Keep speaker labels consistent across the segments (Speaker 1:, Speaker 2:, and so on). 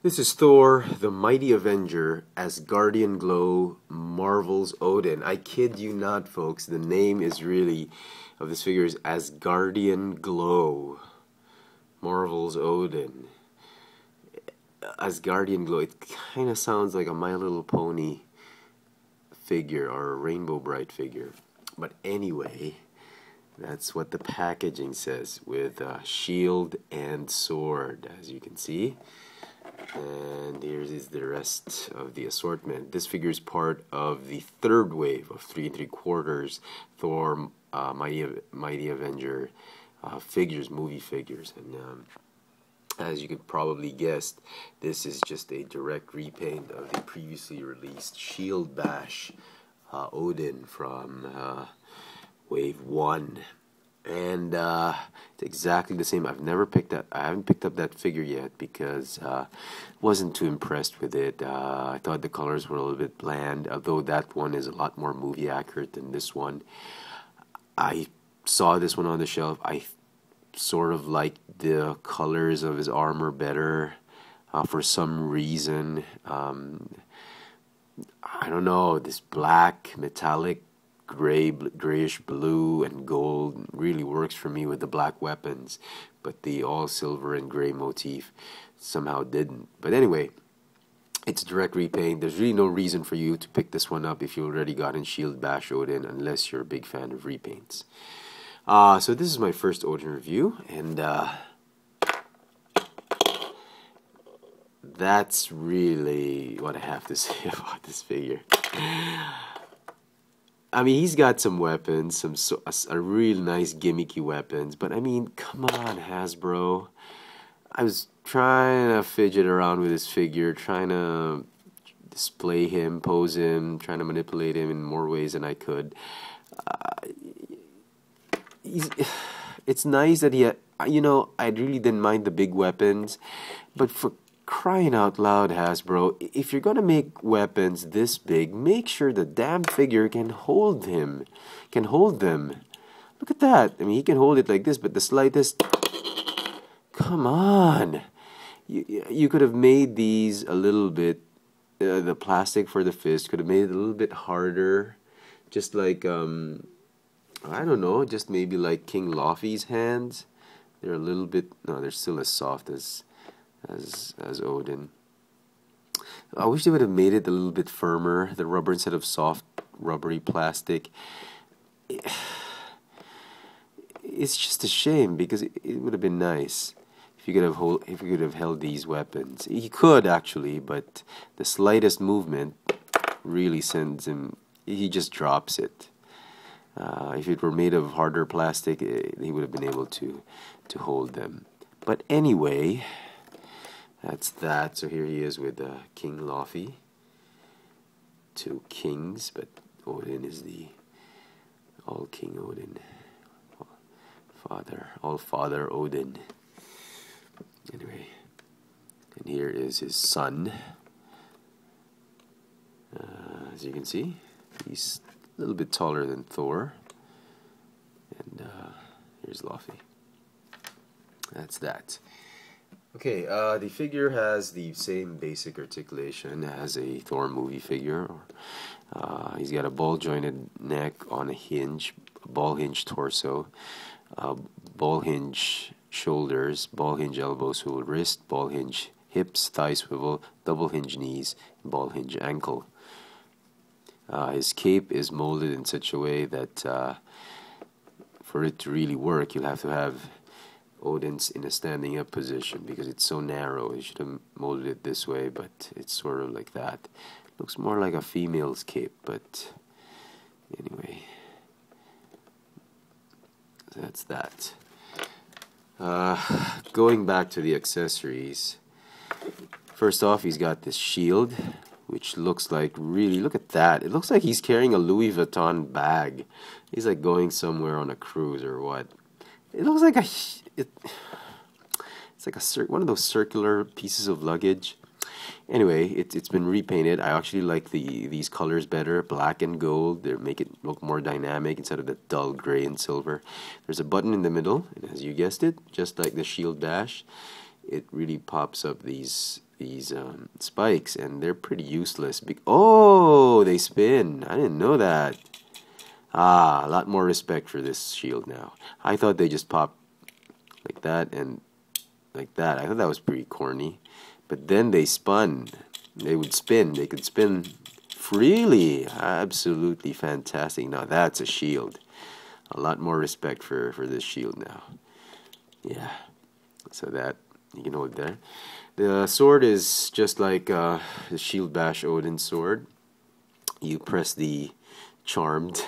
Speaker 1: This is Thor, the mighty Avenger, Asgardian glow, Marvel's Odin. I kid you not, folks. The name is really of this figure is Asgardian glow, Marvel's Odin. Asgardian glow. It kind of sounds like a My Little Pony figure or a Rainbow Bright figure. But anyway, that's what the packaging says, with shield and sword, as you can see. And here is the rest of the assortment. This figure is part of the third wave of 3 3/4 Thor Mighty Avenger figures, movie figures. And as you could probably guess, this is just a direct repaint of the previously released Shield Bash Odin from Wave 1. And it's exactly the same. I haven't picked up that figure yet because wasn't too impressed with it. I thought the colors were a little bit bland, although that one is a lot more movie accurate than this one. I saw this one on the shelf. I sort of liked the colors of his armor better for some reason. I don't know, this black metallic grayish blue and gold really works for me with the black weapons, but the all silver and gray motif somehow didn't. But anyway, it's direct repaint. There's really no reason for you to pick this one up if you already got in Shield Bash Odin, unless you're a big fan of repaints. So this is my first Odin review, and that's really what I have to say about this figure. I mean, he's got some weapons, a real nice gimmicky weapons, but I mean, come on, Hasbro. I was trying to fidget around with this figure, trying to display him, pose him, trying to manipulate him in more ways than I could. It's nice that he, I really didn't mind the big weapons, but for crying out loud, Hasbro, if you're gonna make weapons this big, make sure the damn figure can hold them. Look at that. I mean, he can hold it like this, but the slightest, come on. You could have made these a little bit, the plastic for the fist could have made it a little bit harder, just like I don't know, just maybe like King Laufey's hands. They're a little bit, no, they're still as soft as Odin. I wish they would have made it a little bit firmer, the rubber instead of soft rubbery plastic. It's just a shame because it would have been nice if you could have held these weapons. He could actually, but the slightest movement really sends him. He just drops it. If it were made of harder plastic, he would have been able to hold them. But anyway, that's that. So here he is with King Laufey. 2 kings, but Odin is the all-king Odin. All-father Odin. Anyway, and here is his son. As you can see, he's a little bit taller than Thor. And here's Laufey. That's that. Okay, the figure has the same basic articulation as a Thor movie figure. He's got a ball-jointed neck on a hinge, ball hinge torso, ball hinge shoulders, ball hinge elbow swivel wrist, ball hinge hips, thigh swivel, double hinge knees, ball hinge ankle. His cape is molded in such a way that for it to really work, you'll have to have Odin's in a standing up position because it's so narrow. You should have molded it this way, but it's sort of like that. Looks more like a female's cape, but anyway, that's that. Going back to the accessories, first off, he's got this shield, which looks like, really, look at that. It looks like he's carrying a Louis Vuitton bag. He's like going somewhere on a cruise or what. It looks like it's like one of those circular pieces of luggage. Anyway, it's been repainted. I actually like these colors better, black and gold. They make it look more dynamic instead of the dull gray and silver. There's a button in the middle, and as you guessed it, just like the Shield Dash, it really pops up these these spikes, and they're pretty useless. Oh, they spin. I didn't know that. Ah, a lot more respect for this shield now. I thought they just pop like that and like that. I thought that was pretty corny. But then they spun. They would spin. They could spin freely. Absolutely fantastic. Now that's a shield. A lot more respect for this shield now. Yeah. So that, you can hold there. The sword is just like the Shield Bash Odin sword. You press the charmed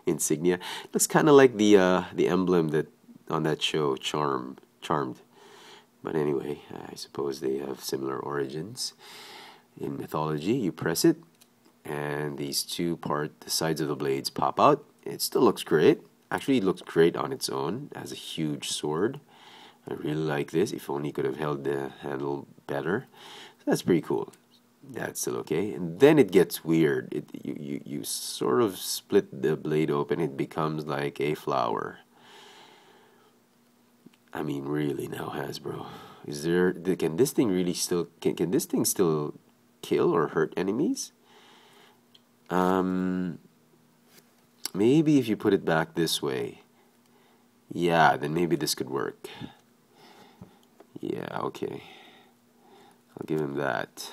Speaker 1: insignia. Looks kind of like the emblem that on that show, Charmed. But anyway, I suppose they have similar origins in mythology. You press it, and these the sides of the blades pop out. It still looks great. Actually, it looks great on its own as a huge sword. I really like this. If only could have held the handle better. So that's pretty cool. That's still okay. And then it gets weird. You sort of split the blade open. It becomes like a flower. I mean, really now, Hasbro. Can this thing really still can this thing still kill or hurt enemies? Maybe if you put it back this way. Yeah, then maybe this could work. Yeah, okay. I'll give him that.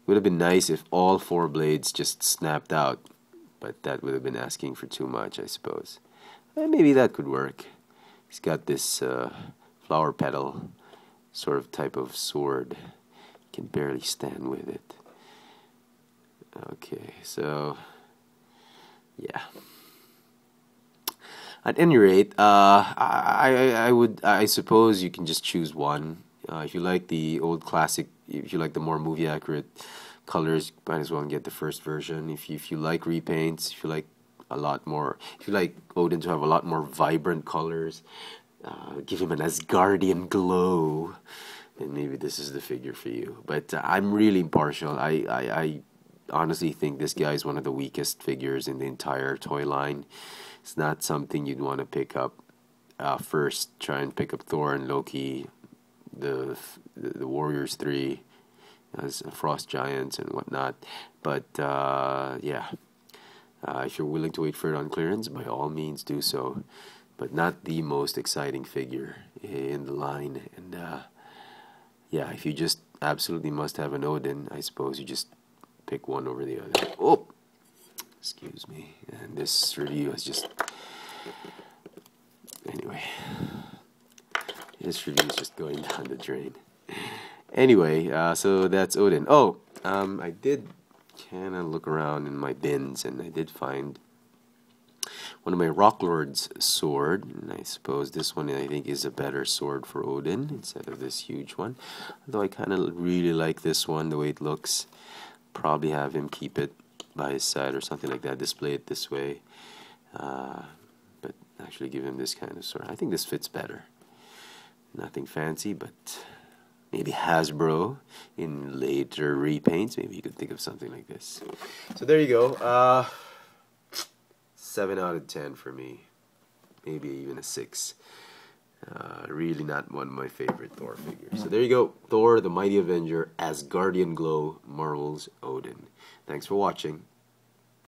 Speaker 1: Would have been nice if all 4 blades just snapped out, but that would have been asking for too much, I suppose. Maybe that could work. He's got this flower petal sort of type of sword. Can barely stand with it. Okay, so yeah. At any rate, I suppose you can just choose one. If you like the old classic, if you like the more movie accurate colors, might as well get the first version. If you like repaints, if you like a lot more, if you like Odin to have a lot more vibrant colors, give him an Asgardian glow, then maybe this is the figure for you. But I'm really impartial. I honestly think this guy is one of the weakest figures in the entire toy line. It's not something you'd want to pick up first. Try and pick up Thor and Loki, the Warriors 3 as Frost Giants and whatnot. But yeah, if you're willing to wait for it on clearance, by all means do so. But not the most exciting figure in the line. And yeah, if you just absolutely must have an Odin, I suppose you just pick one over the other. Oh, excuse me. And this review is just... Anyway, this review is just going down the drain. Anyway, so that's Odin. Oh, I did kind of look around in my bins, and I did find one of my Rock Lord's sword, and I suppose this one I think is a better sword for Odin instead of this huge one. Although I kind of really like this one, the way it looks. Probably have him keep it by his side or something like that, display it this way. But actually give him this kind of sword. I think this fits better. Nothing fancy, but maybe Hasbro in later repaints, maybe you could think of something like this. So there you go. 7 out of 10 for me. Maybe even a 6. Really not one of my favorite Thor figures. So there you go. Thor, the Mighty Avenger, Asgardian Glow, Marvel's Odin. Thanks for watching.